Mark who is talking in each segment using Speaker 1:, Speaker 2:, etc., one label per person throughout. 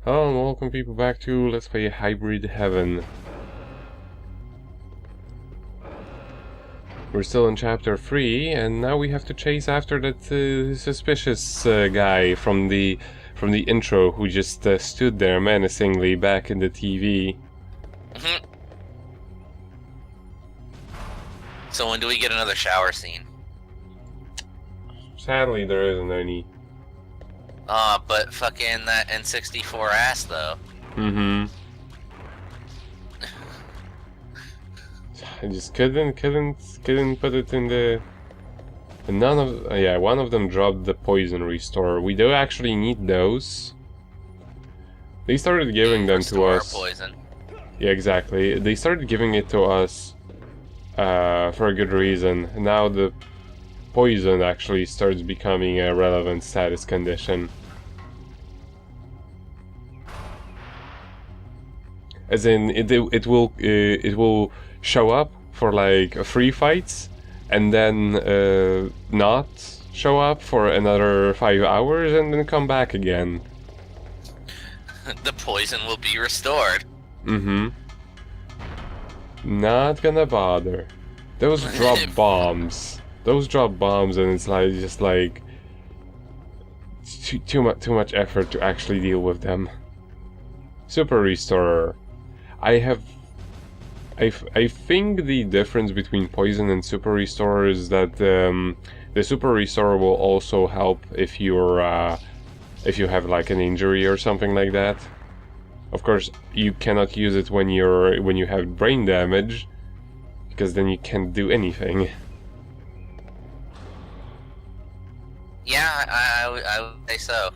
Speaker 1: Hello and welcome people back to Let's Play Hybrid Heaven. We're still in chapter 3 and now we have to chase after that suspicious guy from the intro who just stood there menacingly back in the TV.
Speaker 2: So when do we get another shower scene?
Speaker 1: Sadly there isn't any.
Speaker 2: But fucking that N64 ass though.
Speaker 1: I just couldn't put it in the... None of... yeah, one of them dropped the poison restore. We do actually need those. They started giving them to us.
Speaker 2: Poison.
Speaker 1: Yeah, exactly. They started giving it to us for a good reason. Now the poison actually starts becoming a relevant status condition. As in, it will show up for like free fights, and then not show up for another 5 hours, and then come back again.
Speaker 2: The poison will be restored.
Speaker 1: Not gonna bother. Those drop bombs. Those drop bombs, and it's like just like too much effort to actually deal with them. Super Restorer. I think the difference between Poison and Super Restorer is that the Super Restorer will also help if you're if you have like an injury or something like that. Of course, you cannot use it when you have brain damage, because then you can't do anything.
Speaker 2: Yeah, I would say so.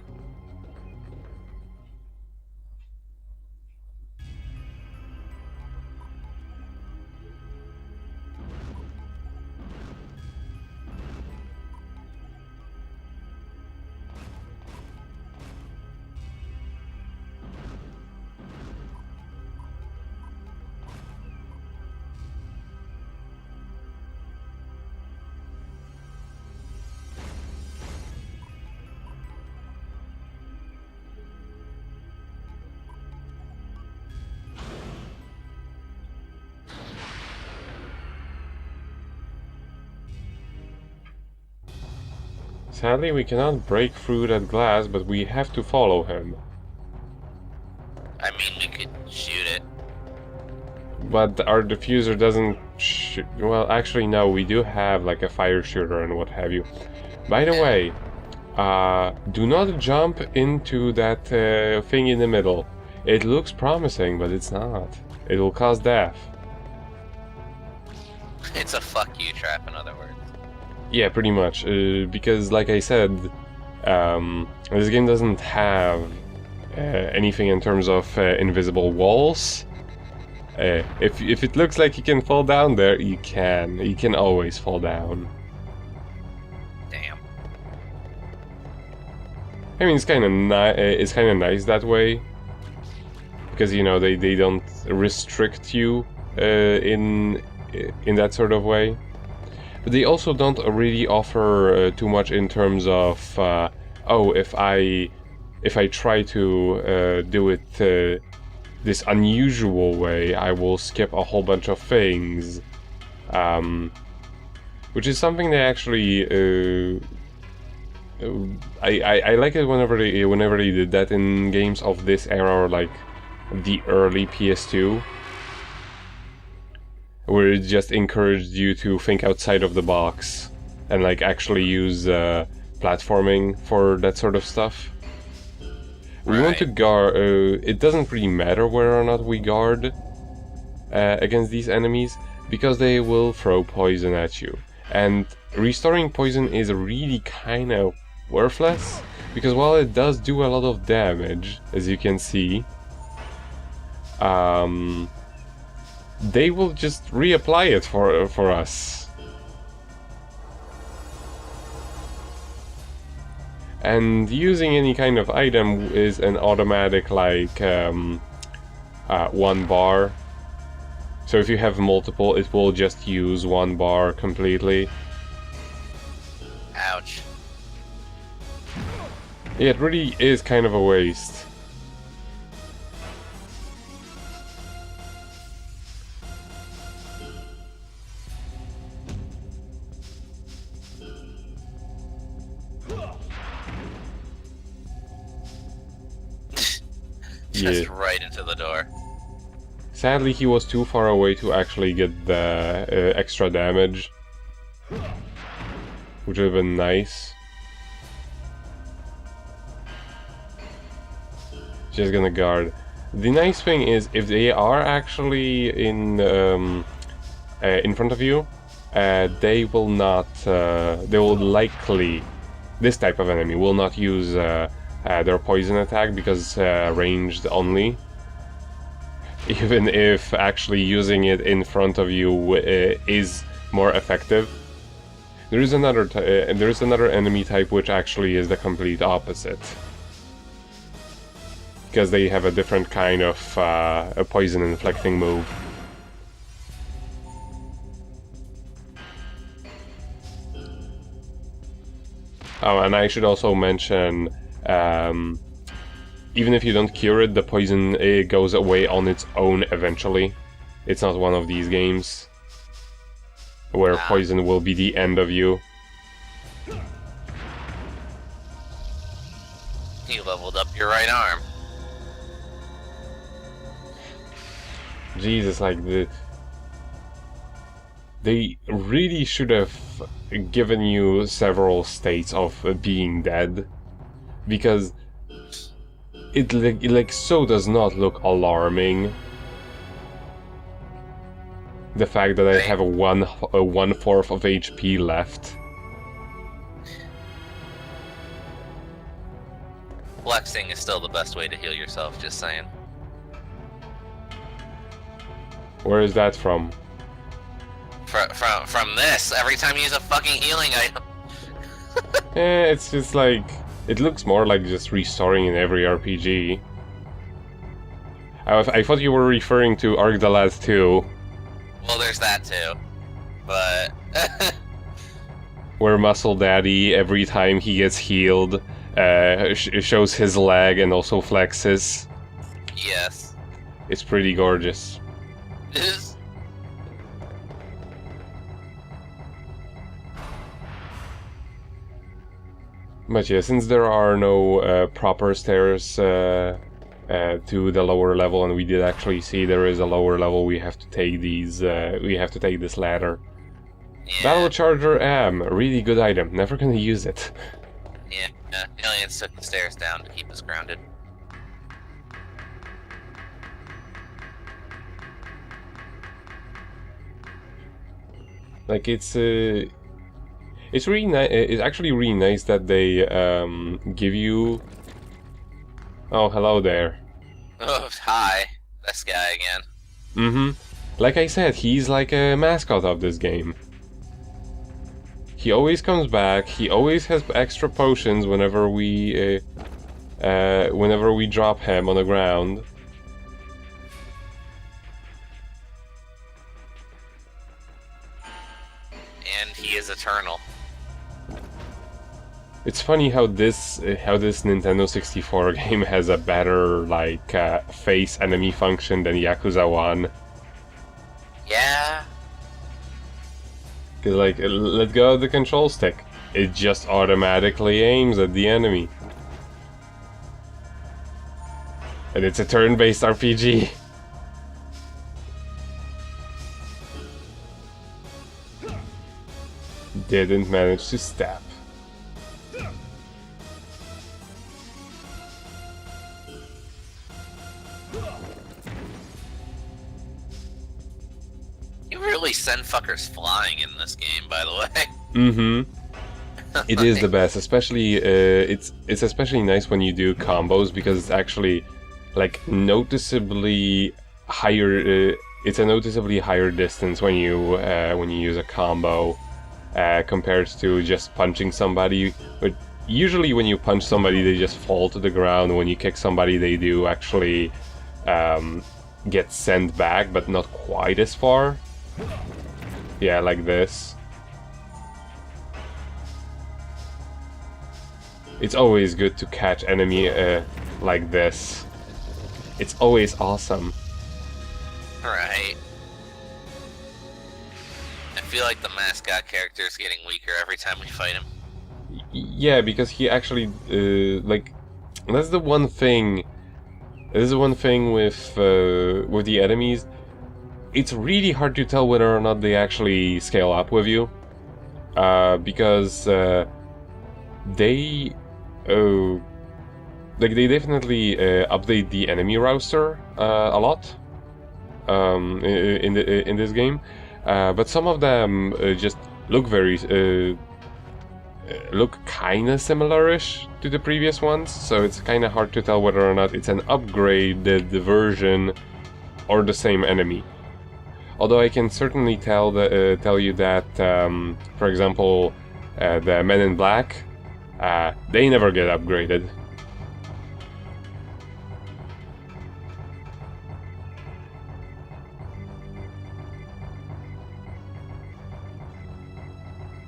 Speaker 1: Sadly, we cannot break through that glass, but we have to follow him.
Speaker 2: I mean, we could shoot it.
Speaker 1: But our diffuser doesn't well, actually no, we do have like a fire shooter and what have you. By the way, do not jump into that thing in the middle. It looks promising, but it's not. It will cause death.
Speaker 2: It's a fuck you trap, in other words.
Speaker 1: Yeah, pretty much. Because like I said, this game doesn't have anything in terms of invisible walls. If it looks like you can fall down there, you can. You can always fall down.
Speaker 2: Damn.
Speaker 1: I mean, it's kind of nice that way, because you know they don't restrict you in that sort of way. But they also don't really offer too much in terms of oh, if I try to do it this unusual way, I will skip a whole bunch of things, which is something they actually I like it whenever they did that in games of this era, or like the early PS2, where it just encouraged you to think outside of the box and like actually use platforming for that sort of stuff. We want to guard. It doesn't really matter whether or not we guard against these enemies, because they will throw poison at you. And restoring poison is really kind of worthless, because while it does do a lot of damage, as you can see, they will just reapply it for us. And using any kind of item is an automatic, like, 1 bar. So if you have multiple, it will just use 1 bar completely.
Speaker 2: Ouch.
Speaker 1: Yeah, it really is kind of a waste.
Speaker 2: Just right into the door.
Speaker 1: Sadly, he was too far away to actually get the extra damage, which would have been nice. Just gonna guard. The nice thing is, if they are actually in front of you, they will not. They will likely. This type of enemy will not use their poison attack because ranged only. Even if actually using it in front of you is more effective. There is another enemy type which actually is the complete opposite. Because they have a different kind of a poison inflicting move. Oh, and I should also mention, even if you don't cure it, the poison goes away on its own eventually. It's not one of these games where poison will be the end of you.
Speaker 2: You leveled up your right arm.
Speaker 1: Jesus, like they really should have given you several states of being dead, because it like so does not look alarming. The fact that I have a 1/4 of HP left.
Speaker 2: Flexing is still the best way to heal yourself, just saying.
Speaker 1: Where is that from?
Speaker 2: From this, every time you use a fucking healing item.
Speaker 1: It's just like, it looks more like just restoring in every RPG. I thought you were referring to Arc the Lad 2.
Speaker 2: Well, there's that too, but...
Speaker 1: where Muscle Daddy, every time he gets healed, shows his leg and also flexes.
Speaker 2: Yes.
Speaker 1: It's pretty gorgeous. But yeah, since there are no proper stairs to the lower level, and we did actually see there is a lower level, we have to take these. We have to take this ladder.
Speaker 2: Yeah.
Speaker 1: Battle Charger M, really good item. Never gonna use it.
Speaker 2: Yeah, aliens took the stairs down to keep us grounded.
Speaker 1: Like it's really nice. It's actually really nice that they give you. Oh, hello there.
Speaker 2: Oh, hi, this guy again.
Speaker 1: Mm-hmm. Like I said, he's like a mascot of this game. He always comes back. He always has extra potions whenever we drop him on the ground.
Speaker 2: And he is eternal.
Speaker 1: It's funny how this Nintendo 64 game has a better like face enemy function than Yakuza 1.
Speaker 2: Yeah.
Speaker 1: Cause like, let go of the control stick. It just automatically aims at the enemy. And it's a turn-based RPG. Didn't manage to stab.
Speaker 2: You really send fuckers flying in this game, by the way.
Speaker 1: Mm-hmm. It is the best, especially it's especially nice when you do combos, because it's actually like noticeably higher. It's a noticeably higher distance when you use a combo compared to just punching somebody. But usually when you punch somebody, they just fall to the ground. When you kick somebody, they do actually get sent back, but not quite as far. Yeah, like this. It's always good to catch enemy like this. It's always awesome.
Speaker 2: Right. I feel like the mascot character is getting weaker every time we fight him.
Speaker 1: Yeah, because he actually like, that's the one thing This is one thing with the enemies. It's really hard to tell whether or not they actually scale up with you, because they they definitely update the enemy roster a lot in this game, but some of them just look look kinda similar-ish to the previous ones, so it's kinda hard to tell whether or not it's an upgraded version or the same enemy. Although I can certainly tell you that, for example, the Men in Black, they never get upgraded.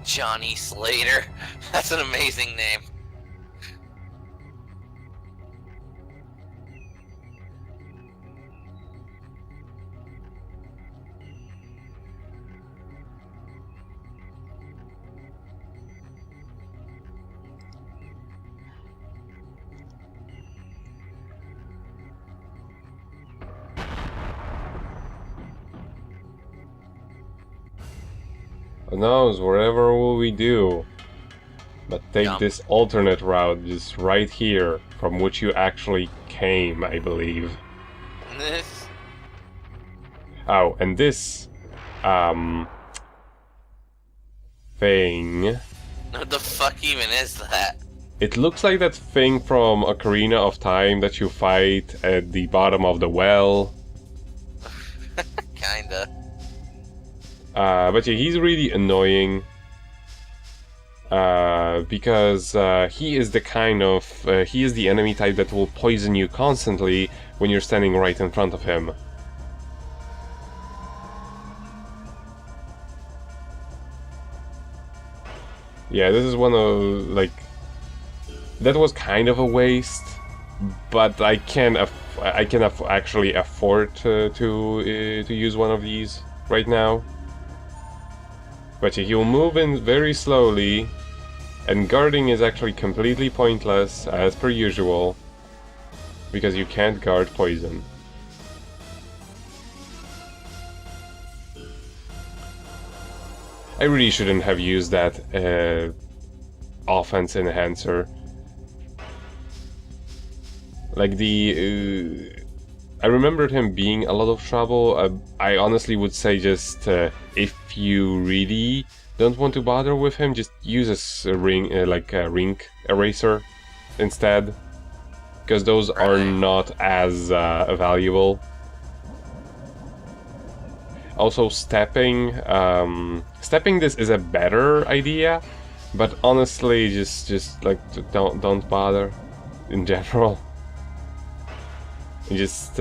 Speaker 2: Johnny Slater. That's an amazing name.
Speaker 1: Who knows, whatever will we do? But take
Speaker 2: Yeah.
Speaker 1: this alternate route, just right here, from which you actually came, I believe.
Speaker 2: This.
Speaker 1: Oh, and this, thing...
Speaker 2: What the fuck even is that?
Speaker 1: It looks like that thing from Ocarina of Time that you fight at the bottom of the well.
Speaker 2: Kinda.
Speaker 1: But yeah, he's really annoying. Because he is the kind of... he is the enemy type that will poison you constantly when you're standing right in front of him. Yeah, this is one of, like... That was kind of a waste, but I can actually afford to use one of these right now. But yeah, he'll move in very slowly, and guarding is actually completely pointless, as per usual, because you can't guard poison. I really shouldn't have used that offense enhancer. Like I remembered him being a lot of trouble. I honestly would say just if you really don't want to bother with him, just use a ring, like a ring eraser instead, because those are not as valuable. Also, stepping this is a better idea, but honestly, just like don't bother in general. Just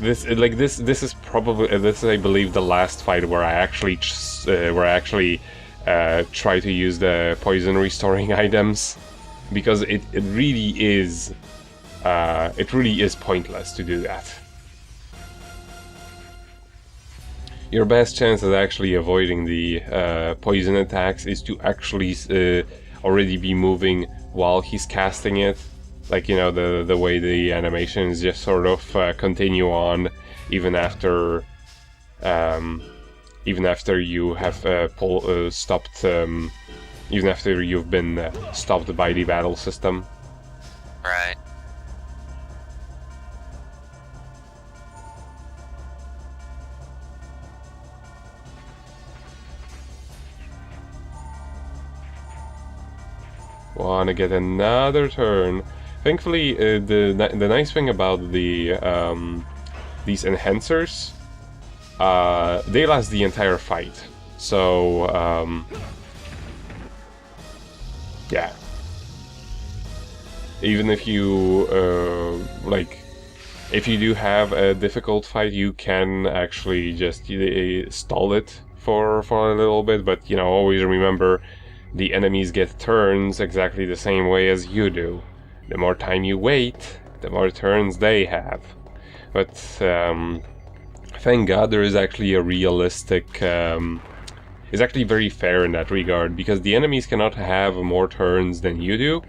Speaker 1: this is probably I believe the last fight where I actually try to use the poison restoring items, because it really is pointless to do that. Your best chance at actually avoiding the poison attacks is to actually already be moving while he's casting it. Like, you know, the way the animations just sort of continue on even after you have stopped, even after you've been stopped by the battle system.
Speaker 2: Right.
Speaker 1: Wanna get another turn. Thankfully, the nice thing about the these enhancers, they last the entire fight. So yeah, even if you if you do have a difficult fight, you can actually just stall it for a little bit. But you know, always remember, the enemies get turns exactly the same way as you do. The more time you wait, the more turns they have. But thank God there is actually a realistic... it's actually very fair in that regard, because the enemies cannot have more turns than you do.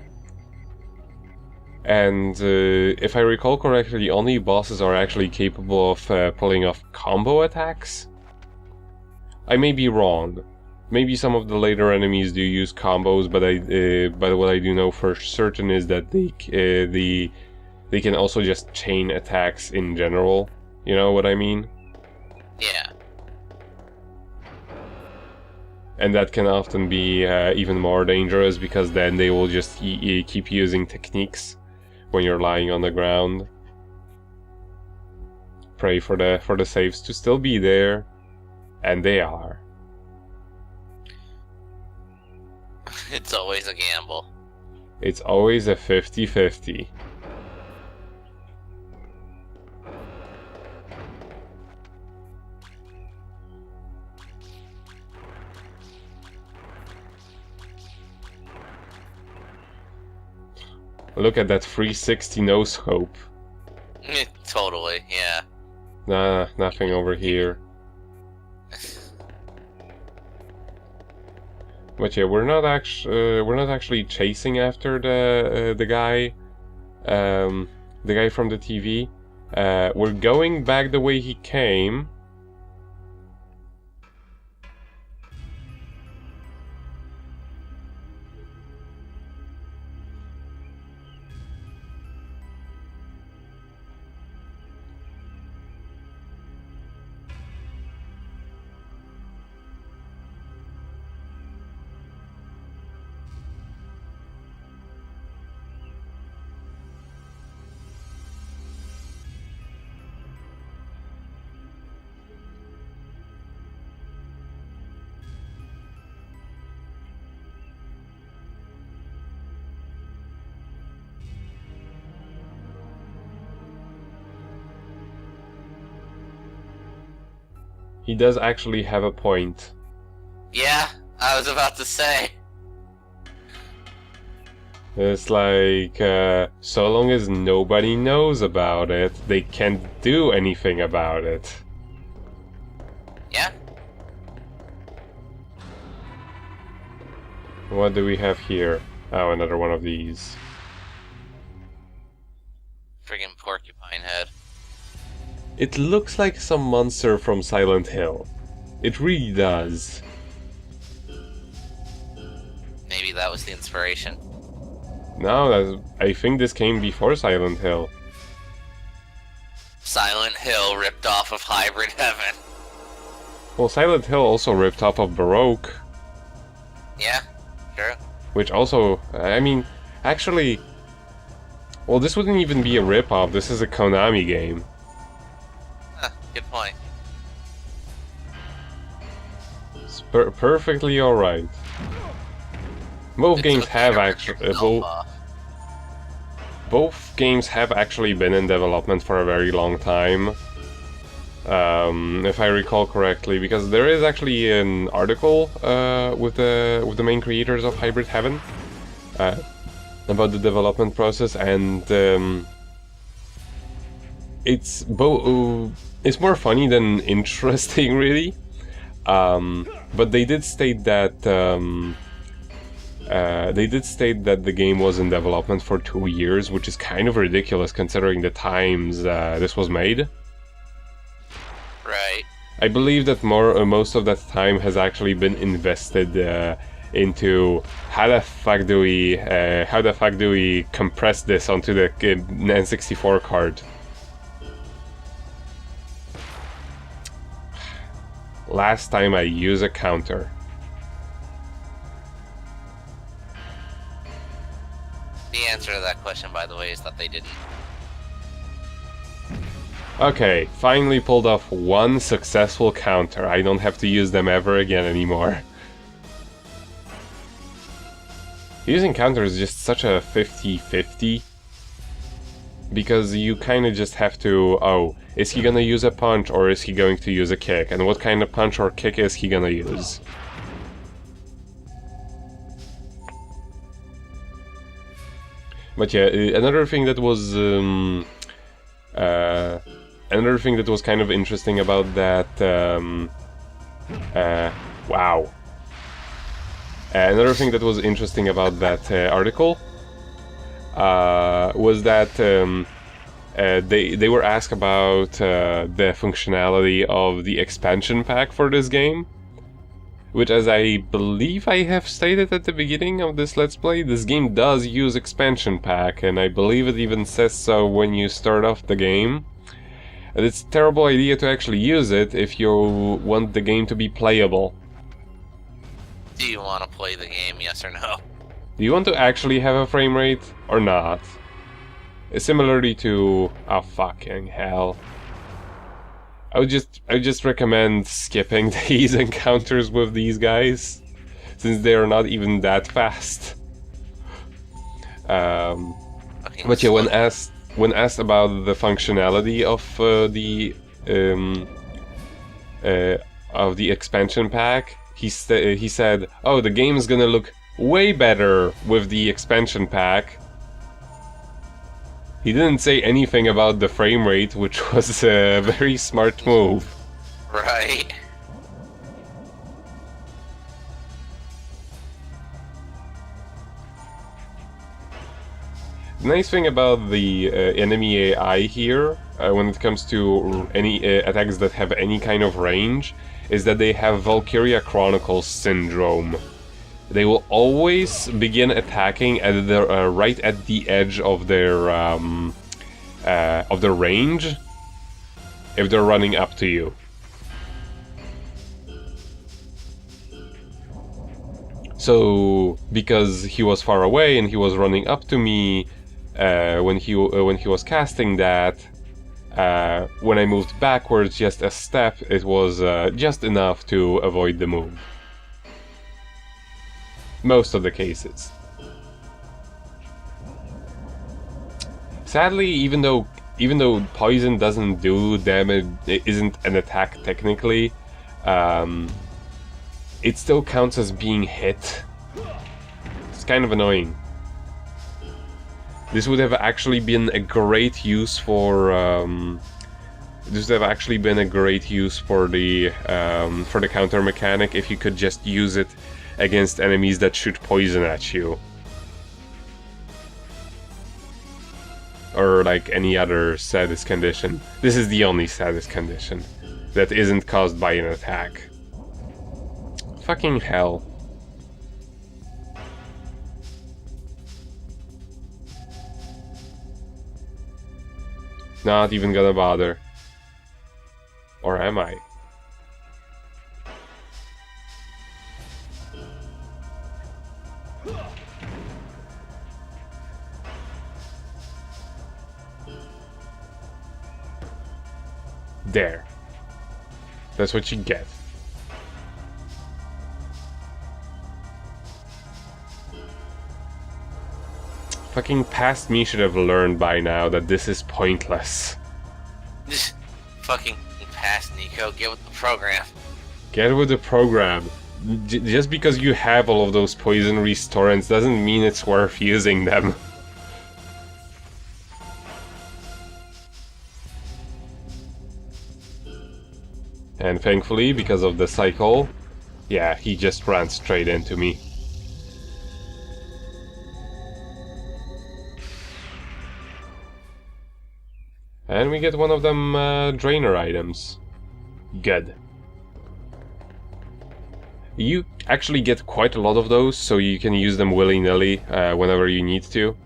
Speaker 1: And if I recall correctly, only bosses are actually capable of pulling off combo attacks. I may be wrong. Maybe some of the later enemies do use combos, but what I do know for certain is that they can also just chain attacks in general. You know what I mean?
Speaker 2: Yeah.
Speaker 1: And that can often be even more dangerous, because then they will just keep using techniques when you're lying on the ground. Pray for the saves to still be there, and they are.
Speaker 2: It's always a gamble.
Speaker 1: It's always a 50-50. Look at that 360 no scope.
Speaker 2: Totally, yeah.
Speaker 1: Nah, nothing over here. But yeah, we're not actually chasing after the guy from the TV. We're going back the way he came. He does actually have a point.
Speaker 2: Yeah, I was about to say.
Speaker 1: It's like, so long as nobody knows about it, they can't do anything about it.
Speaker 2: Yeah.
Speaker 1: What do we have here? Oh, another one of these.
Speaker 2: Friggin' porcupine head.
Speaker 1: It looks like some monster from Silent Hill. It really does.
Speaker 2: Maybe that was the inspiration.
Speaker 1: No, I think this came before Silent Hill.
Speaker 2: Silent Hill ripped off of Hybrid Heaven.
Speaker 1: Well, Silent Hill also ripped off of Baroque.
Speaker 2: Yeah, true.
Speaker 1: Which also, I mean, actually... Well, this wouldn't even be a rip-off, this is a Konami game.
Speaker 2: Huh, good point.
Speaker 1: It's perfectly alright. Both games have actually... Both games have actually been in development for a very long time. If I recall correctly, because there is actually an article with the main creators of Hybrid Heaven about the development process, and it's more funny than interesting, really. But they did state that the game was in development for 2 years, which is kind of ridiculous considering the times this was made.
Speaker 2: Right.
Speaker 1: I believe that most of that time has actually been invested into how the fuck do we compress this onto the N64 card. Last time I use a counter.
Speaker 2: The answer to that question, by the way, is that they didn't.
Speaker 1: Okay, finally pulled off one successful counter. I don't have to use them ever again anymore. Using counters is just such a 50-50. Because you kind of just have to, oh, is he gonna use a punch or is he going to use a kick? And what kind of punch or kick is he gonna use? But yeah, another thing that was kind of interesting about that, wow. Another thing that was interesting about that article was that they were asked about the functionality of the expansion pack for this game, which, as I believe I have stated at the beginning of this Let's Play, this game does use expansion pack, and I believe it even says so when you start off the game. And it's a terrible idea to actually use it if you want the game to be playable.
Speaker 2: Do you want to play the game, yes or no?
Speaker 1: Do you want to actually have a frame rate or not? Similarly to... oh fucking hell. I would just recommend skipping these encounters with these guys, since they are not even that fast. But yeah, when asked about the functionality of the expansion pack, he said, "Oh, the game is gonna look way better with the expansion pack." He didn't say anything about the frame rate, which was a very smart move.
Speaker 2: Right.
Speaker 1: The nice thing about the enemy AI here, when it comes to any attacks that have any kind of range, is that they have Valkyria Chronicles syndrome. They will always begin attacking at the right at the edge of their range if they're running up to you. So because he was far away and he was running up to me when he was casting that, when I moved backwards just a step, it was just enough to avoid the move. Most of the cases. Sadly, even though poison doesn't do damage, it isn't an attack technically, it still counts as being hit. It's kind of annoying. This would have actually been a great use for the counter mechanic if you could just use it against enemies that shoot poison at you. Or like any other status condition. This is the only status condition that isn't caused by an attack. Fucking hell. Not even gonna bother. Or am I? There. That's what you get. Fucking past me should have learned by now that this is pointless.
Speaker 2: Just fucking pass, Nico. Get with the program.
Speaker 1: Get with the program. Just because you have all of those poison restorants doesn't mean it's worth using them. And thankfully, because of the cycle, yeah, he just ran straight into me. And we get one of them drainer items. Good. You actually get quite a lot of those, so you can use them willy-nilly whenever you need to.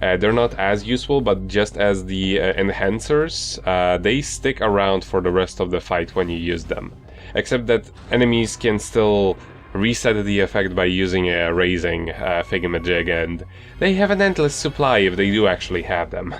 Speaker 1: They're not as useful, but just as the enhancers, they stick around for the rest of the fight when you use them. Except that enemies can still reset the effect by using a raising thingamajig, and they have an endless supply if they do actually have them.